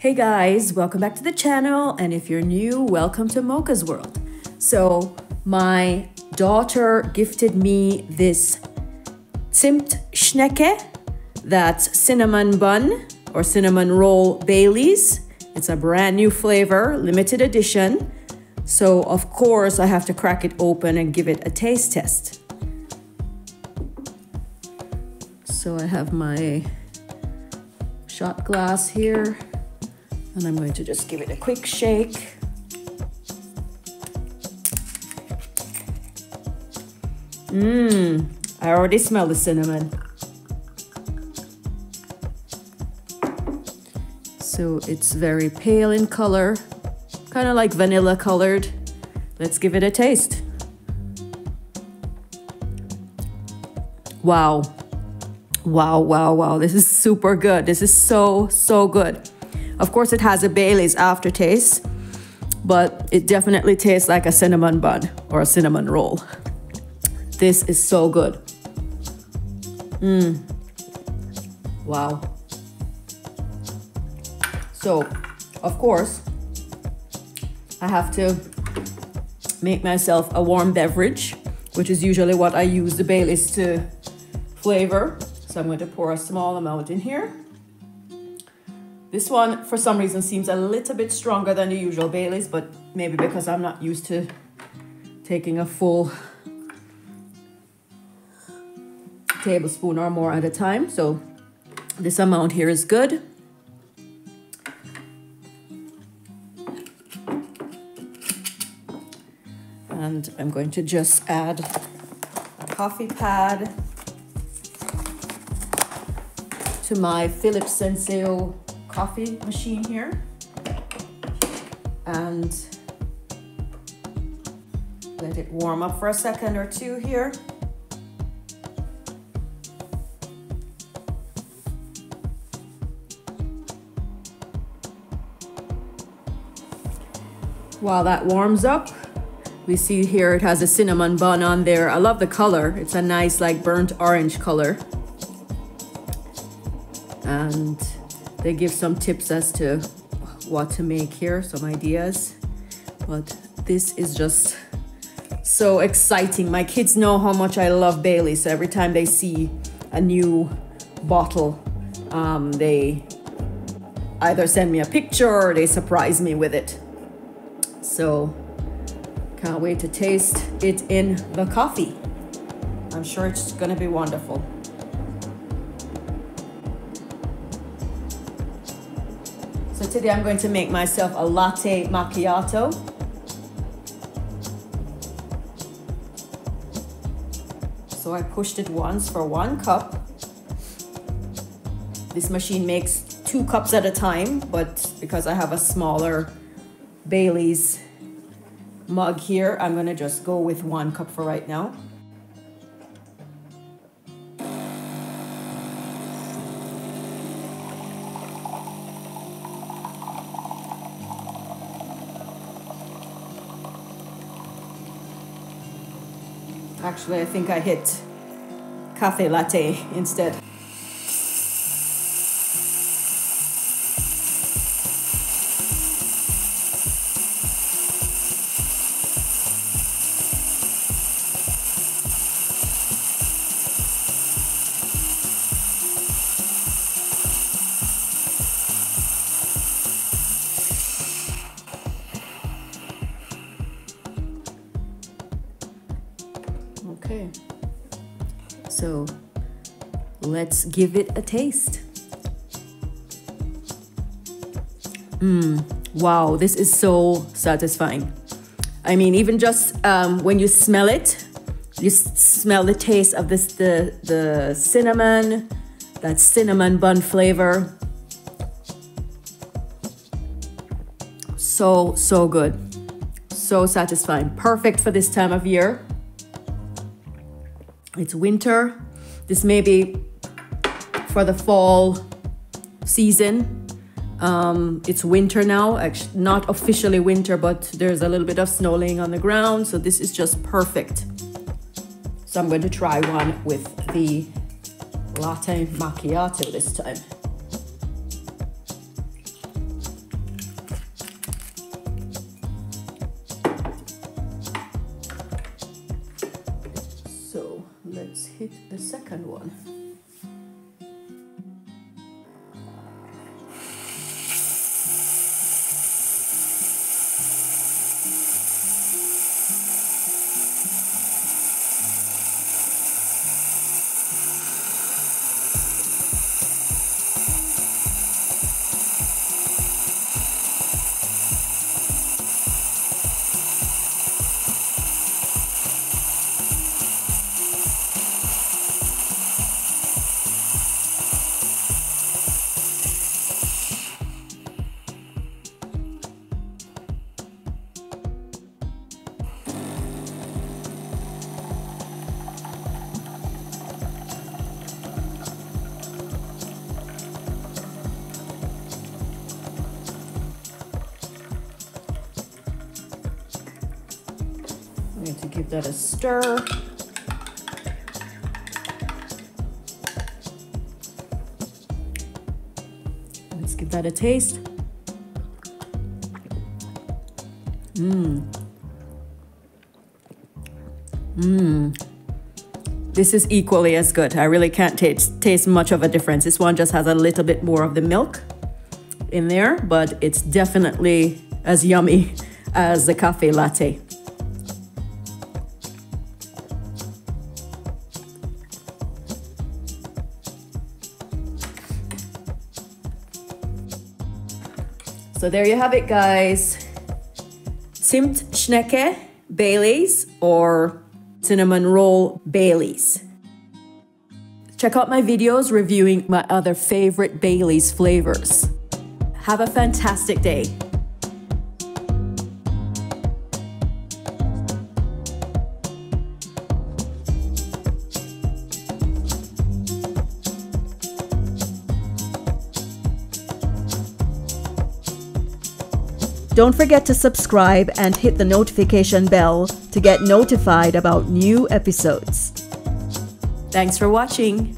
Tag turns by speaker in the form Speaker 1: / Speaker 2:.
Speaker 1: Hey guys, welcome back to the channel, and if you're new, welcome to MOCA'S world. So my daughter gifted me this Zimtschnecke, that's cinnamon bun or cinnamon roll Baileys. It's a brand new flavor, limited edition. So of course I have to crack it open and give it a taste test. So I have my shot glass here, and I'm going to just give it a quick shake. I already smell the cinnamon. So it's very pale in color, kind of like vanilla colored. Let's give it a taste. Wow. Wow, wow, wow. This is super good. This is so good. Of course, it has a Baileys aftertaste, but it definitely tastes like a cinnamon bun or a cinnamon roll. This is so good. Wow. So, of course, I have to make myself a warm beverage, which is usually what I use the Baileys to flavor. So I'm going to pour a small amount in here. This one, for some reason, seems a little bit stronger than the usual Baileys, but maybe because I'm not used to taking a full tablespoon or more at a time. So this amount here is good. And I'm going to just add a coffee pad to my Philips Senseo coffee machine here, and let it warm up for a second or two here. While that warms up, we see here it has a cinnamon bun on there. I love the color. It's a nice like burnt orange color. And they give some tips as to what to make here, some ideas. But this is just so exciting. My kids know how much I love Baileys, so every time they see a new bottle, they either send me a picture or they surprise me with it. So can't wait to taste it in the coffee. I'm sure it's gonna be wonderful. So today I'm going to make myself a latte macchiato. So I pushed it once for 1 cup. This machine makes 2 cups at a time, but because I have a smaller Baileys mug here, I'm gonna just go with 1 cup for right now. Actually, I think I hit cafe latte instead. Okay, so let's give it a taste. Wow, this is so satisfying. I mean, even just when you smell it, you smell the taste of this, the cinnamon, that cinnamon bun flavor. So good, so satisfying, perfect for this time of year. It's winter. This may be for the fall season. It's winter now, actually not officially winter, but there's a little bit of snow laying on the ground. So this is just perfect. So I'm going to try one with the latte macchiato this time. So let's hit the second one. I'm going to give that a stir. Let's give that a taste. This is equally as good. I really can't taste much of a difference. This one just has a little bit more of the milk in there, but it's definitely as yummy as the cafe latte. So there you have it, guys. Zimtschnecke Baileys, or cinnamon roll Baileys. Check out my videos reviewing my other favorite Baileys flavors. Have a fantastic day.
Speaker 2: Don't forget to subscribe and hit the notification bell to get notified about new episodes.
Speaker 1: Thanks for watching.